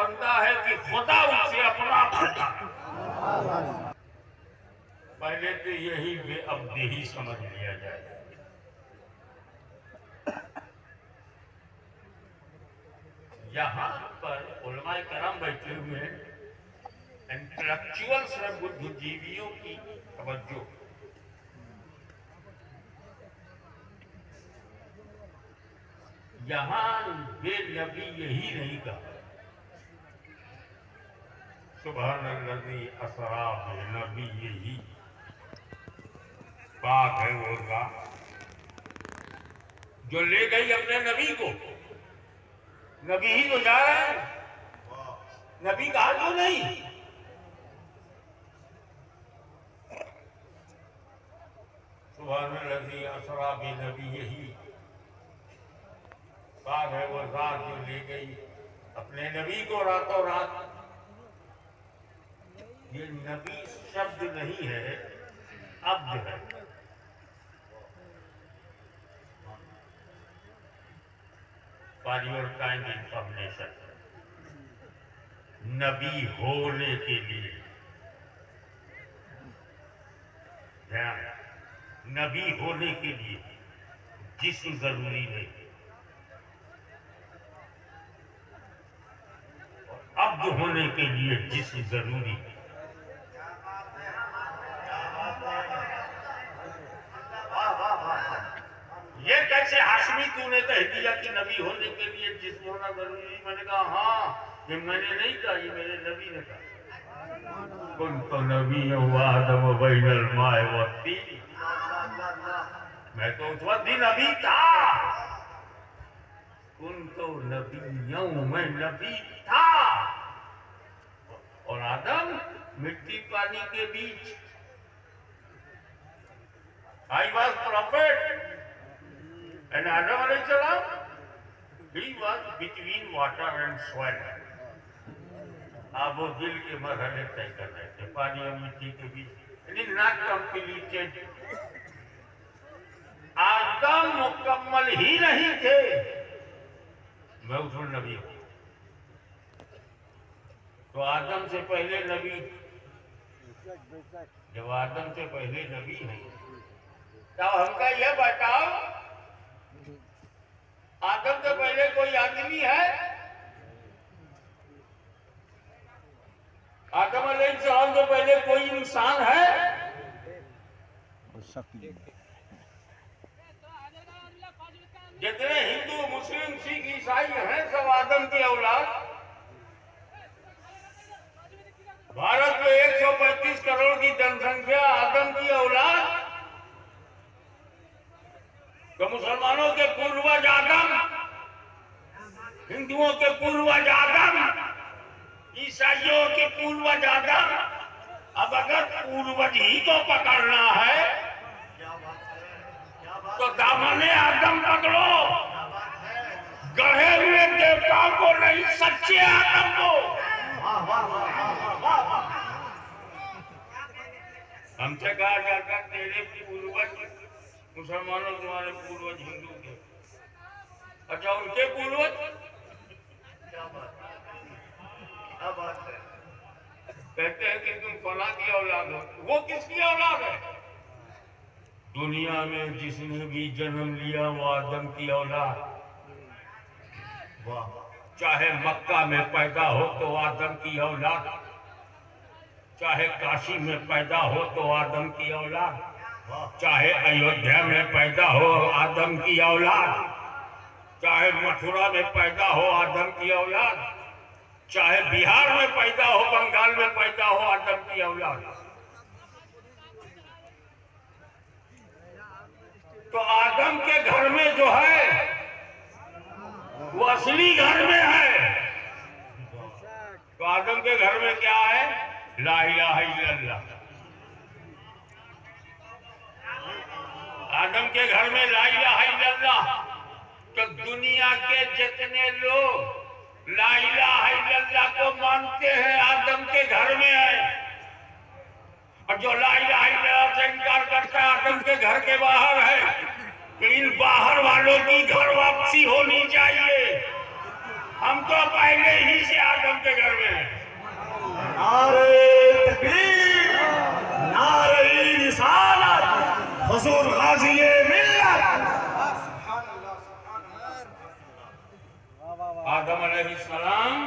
बनता है कि खुदा उनसे अपना बनता। पहले तो यही बेअब्देही समझ लिया जाए। यहाँ पर उलमाए करम बैठे हुए हैं, इंटेलेक्चुअल्स है, बुद्धिजीवियों की तवज्जो। यहाँ बेनबी यही नहीं कहा सुबहानल्लज़ी असरा बेनबी, यही बात है वो रात जो ले गई अपने नबी को। नबी ही तो जा रहा है, नबी कहा क्यों नहीं? सुबहानल्लज़ी असरा बेनबी, यही बात है वो रात जो ले गई अपने नबी को रातों रात। ये नबी शब्द नहीं है, अब्द है। फॉर योर काइंड इंफॉर्मेशन, नबी होने के लिए ध्यान, नबी होने के लिए जिस्म जरूरी नहीं, अब्द होने के लिए जिस्म जरूरी है। ये कैसे हाशमी तूने कह दिया कि नबी होने के लिए जिस्म होना जरूरी? मैंने कहा हाँ, ये मैंने नहीं कहा, ये मेरे नबी ने कहा। कुन तो नबी आदम बैनल माए व तीन, मैं तो उस वक्त भी नबी था। कुन तो नबी, मैं नबी था। और आदम मिट्टी पानी के बीच, I was prophet and Adam alayhi salam, he was between water and soil. आप वो दिल के मरहले तय कर रहे थे, पानी और मिट्टी के बीच, नॉट कंप्लीटेड। आदम मुकम्मल ही नहीं थे, मैं उसमें नबी हूं। तो आदम से पहले नबी, जब आदम से पहले नबी नहीं, तो हमका यह बताओ, आदम से पहले कोई आदमी है? आदम अलैहिस्सलाम से पहले कोई इंसान है? जितने हिंदू मुस्लिम सिख ईसाई हैं सब आदम की औलाद। भारत में 135 करोड़ की जनसंख्या आदम की औलाद। तो मुसलमानों के पूर्वज आदम, हिंदुओं के पूर्वज आदम, ईसाइयों के पूर्वज आदम। अब अगर पूर्वज ही को पकड़ना है तो दामने आदम पकड़ो, गढ़े हुए देवताओं को नहीं, सच्चे आदम को। हमसे कहा जाता तेरे पूर्वज मुसलमानों, तुम्हारे पूर्वज हिंदू के। अच्छा, उनके पूर्वज क्या बात है? कहते हैं कि तुम फला की औलाद हो। वो किसकी औलाद है? दुनिया में जिसने भी जन्म लिया वो आदम की औलाद। वाह! चाहे मक्का में पैदा हो तो आदम की औलाद, चाहे काशी में पैदा हो तो आदम की औलाद, चाहे अयोध्या में पैदा हो आदम की औलाद, चाहे मथुरा में पैदा हो आदम की औलाद, चाहे बिहार में पैदा हो, बंगाल में पैदा हो, आदम की औलाद। तो आदम के घर में जो है वो असली घर में है। तो आदम के घर में क्या है? ला इलाहा इल्लल्लाह। आदम के घर में ला इलाहा इल्लल्लाह। तो दुनिया के जितने लोग ला इलाहा इल्लल्लाह को मानते हैं आदम के घर में है, और जो ला इलाहा इल्लल्लाह से इनकार करता है आदम के घर के बाहर है। तो इन बाहर वालों की घर वापसी होनी चाहिए। हम तो पहले ही से आदम के घर में हैं। नारे तकबीर, नारे रिसालत, हुजूर गाज़ी मिल्लत। आदम अलैहिस्सलाम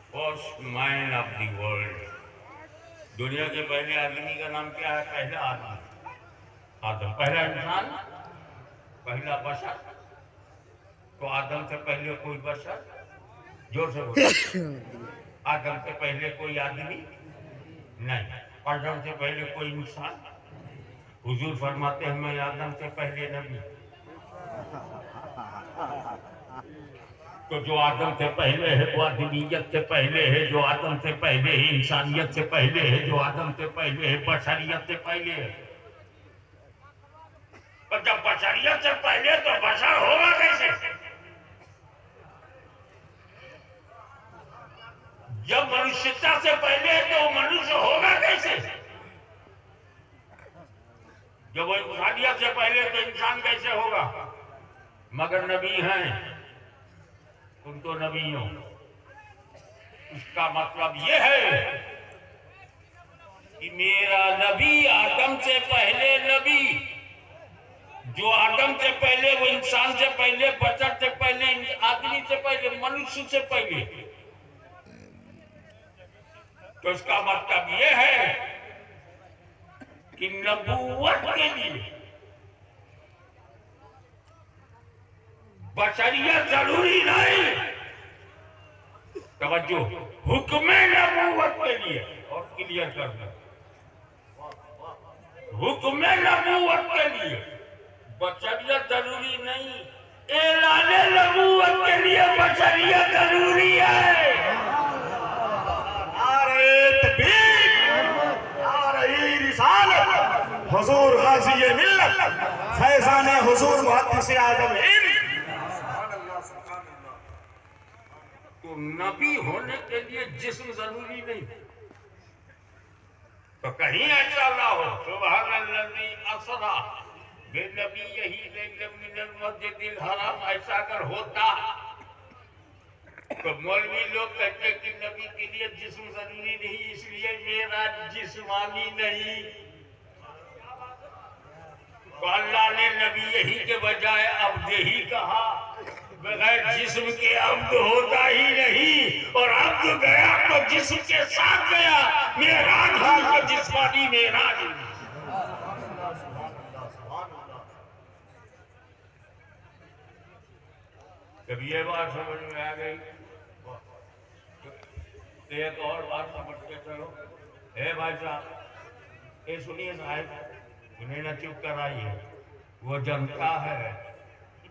first man of the world. दुनिया के पहले आदमी का नाम क्या है? पहला आदमी, आदम, पहला इंसान, पहला बशर। तो आदम से पहले कोई बशर? जोर से बोलो। आदम से पहले कोई आदमी नहीं। आदम से पहले कोई इंसान? हुजूर फरमाते हैं मैं आदम से पहले नबी। तो जो आदम से पहले है वो आदमीयत से पहले है, जो आदम से पहले है इंसानियत से पहले है, जो आदम से पहले है बशरियत से पहले है। और जब बशरियत से पहले तो बशर होगा कैसे? जब मनुष्यता से पहले तो मनुष्य होगा कैसे? जब वो इंसानियत से पहले तो इंसान कैसे होगा? मगर नबी हैं, तुम तो नबी हो। इसका मतलब यह है कि मेरा नबी आदम से पहले नबी, जो आदम से पहले, वो इंसान से पहले, बशर से पहले, आदमी से पहले, मनुष्य से पहले। तो इसका मतलब यह है कि नबूवत के लिए बशरियत जरूरी नहीं। तवज्जो, हुक्म नबूवत के लिए, और क्लियर कर दो, हुक्म नबूवत के लिए बशरियत जरूरी नहीं, एलाने नबूवत के लिए बशरियत जरूरी है। नारे तकबीर, नारे रिसालत, हुजूर गाज़ी मिल्लत, फैज़ान हुजूर मुहद्दिस आज़म हिंद। तो नबी होने के लिए जिस्म जरूरी नहीं। तो कहीं ऐसा ना हो सुबहानल्लज़ी असरा बिनबीय्यही लैलन मिनल मस्जिदिल हराम, ऐसा अगर होता तो मौलवी लोग कहते कि नबी के लिए जिस्म जरूरी नहीं, इसलिए मेरा जिस्मानी नहीं। तो अल्लाह ने नबी यही के बजाय अब्देही कहा। बगैर जिस्म के अब्द होता ही नहीं, और अब्द गया तो जिस्म के साथ गया। मेराज हुई तो जिस्मानी मेराज हुई। जब ये बात समझ में आ गई तो एक और बात समझ के चलो। हे भाई साहब, ये सुनिए साहब, उन्हें न चुप कराइए। वो जनता है,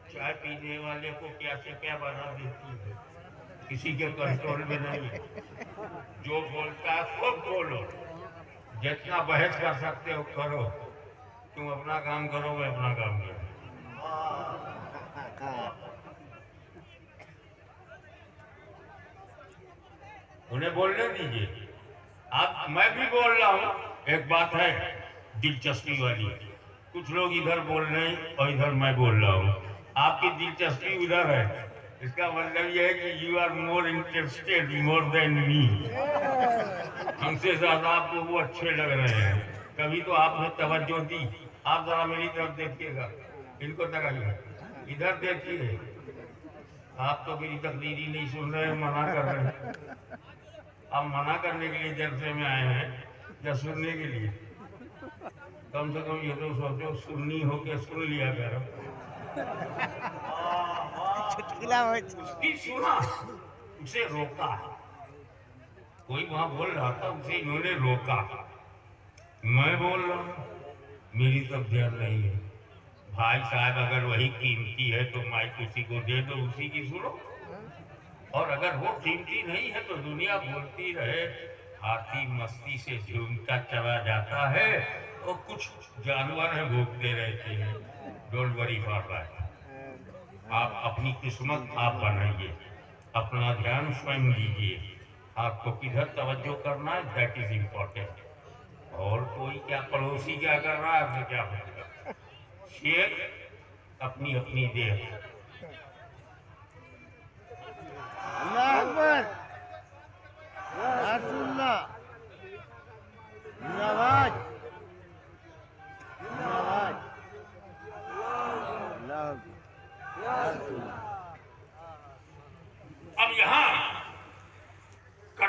चाय पीने वाले को क्या से क्या बना देती है, किसी के कंट्रोल में नहीं। जो बोलता है खूब बोलो, जितना बहस कर सकते हो करो। तुम अपना काम करो, मैं अपना काम करूँ। उन्हें बोलने दीजिए। आप, मैं भी बोल रहा हूँ। एक बात है दिलचस्पी वाली, कुछ लोग इधर बोल रहे हैं और इधर मैं बोल रहा हूँ। आपकी दिलचस्पी उधर है, इसका मतलब यह है कि you are more interested more than me. हमसे ज्यादा आपको वो अच्छे लग रहे हैं, कभी तो आपने तवज्जो दी। आप जरा मेरी तरफ देखिएगा, इनको तकाइए, इधर देखिए। आप तो मेरी तकदीरी नहीं सुन रहे हैं, मना कर रहे हैं। आप मना करने के लिए जलसे में आए हैं या सुनने के लिए? कम से कम ये तो सोचो, सुन्नी होके सुन लिया करो। उसकी सुना, उसे रोका। कोई वहां बोल रहा था, उसे इन्होंने रोका। मैं बोल रहा हूँ, मेरी तरफ ध्यान नहीं है। भाई साहब, अगर वही कीमती है तो माइक उसी को दे दो, उसी की सुनो। और अगर वो कीमती नहीं है तो दुनिया बोलती रहे। हाथी मस्ती से झूमता चला जाता है और कुछ जानवर है भोगते रहते हैं। Don't worry for that. आप अपनी किस्मत आप बनाइए, अपना ध्यान स्वयं दीजिए। आपको किधर तवज्जो करना है, दैट इज इम्पोर्टेंट। और कोई क्या, पड़ोसी क्या कर रहा है, आपने क्या पता। शेख अपनी अपनी देह।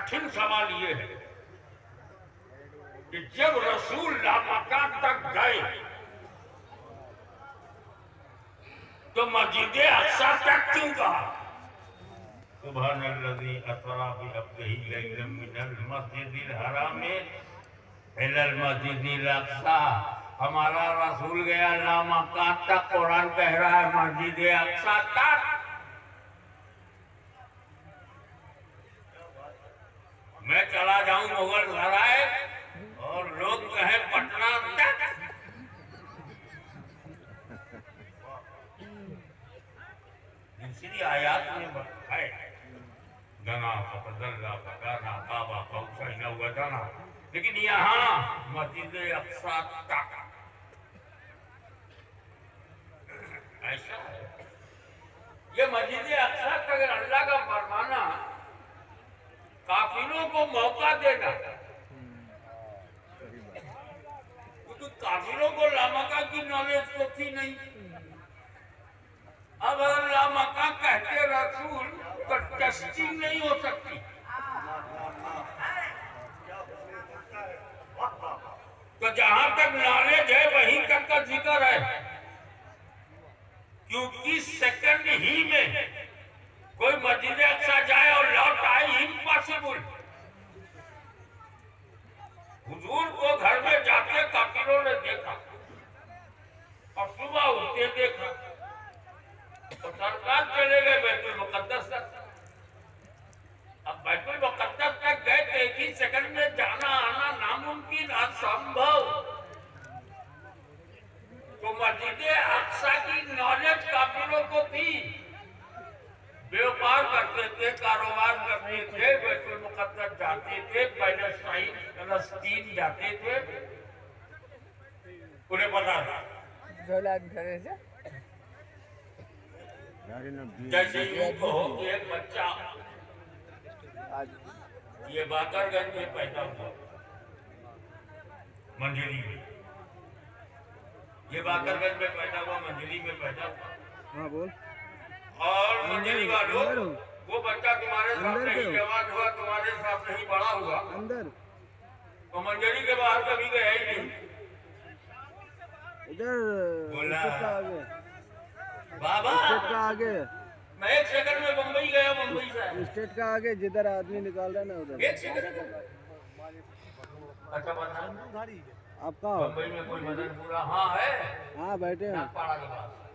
कठिन सवाल ये है कि जब रसूल लामकान तक गए तो मस्जिद अक्सा तक क्यों कहा? सुब्हानल्लज़ी असरा बिअब्दिही लैलन मिनल मस्जिदिल हराम इलल मस्जिदिल अक्सा। हमारा रसूल गया लामकान तक, कुरान कह रहा है मस्जिद अक्सा तक। मैं चला जाऊं मुगल सराय और लोग कहें पटना तक। दूसरी आयात में है गना फतदल्ला फकाना काबा कौसैन वजना, लेकिन यहाँ मस्जिद अक्सा तक ऐसा है। ये मस्जिद अक्सा तक अल्लाह का फरमाना, काफिरों को मौका देना, क्योंकि काफिरों को लामका की नॉलेज तो थी नहीं। अब अगर लामका कहते रसूल तो टेस्टिंग नहीं हो सकती। तो जहां तक नॉलेज है वहीं तक का जिक्र है, क्योंकि सेकंड ही में कोई मस्जिद अक्सा जाए और लौट आए इम्पॉसिबल। हुजूर को घर में जाते काफिरों ने देखा और सुबह उठते देखा, तो सरकार चले गए बैतुल मुकद्दस तक। अब बैतुल मुकद्दस तक गए तो एक ही सेकंड में जाना आना नामुमकिन, असंभव। तो मस्जिद अक्सा की नॉलेज काफिरों को थी, व्यापार करते थे, कारोबार करते थे, बैतुल मुकद्दस जाते थे, पैलेस्टाइन फलस्तीन जाते थे, उन्हें पता था। जैसे यूं कहो कि एक बच्चा ये बाकरगंज में पैदा हुआ, मंजरी में, ये बाकरगंज में पैदा हुआ, मंजरी में पैदा हुआ। हाँ बोल। और मंजरी वालों, वो बच्चा तुम्हारे साथ नहीं जवान हुआ, तुम्हारे साथ नहीं बड़ा हुआ, अंदर तो मंजरी के बाहर कभी गया ही नहीं। इधर बोला आगे, बाबा का आगे, मैं एक सेकंड में मुंबई गया, मुंबई से स्टेट का आगे जिधर आदमी निकाल रहा है ना उधर। एक सेकंड। अच्छा बता, आप कहाँ हो? मुंबई में कोई मदनपुरा? हाँ है, हाँ बैठे हैं। नागपाड़ा के पास।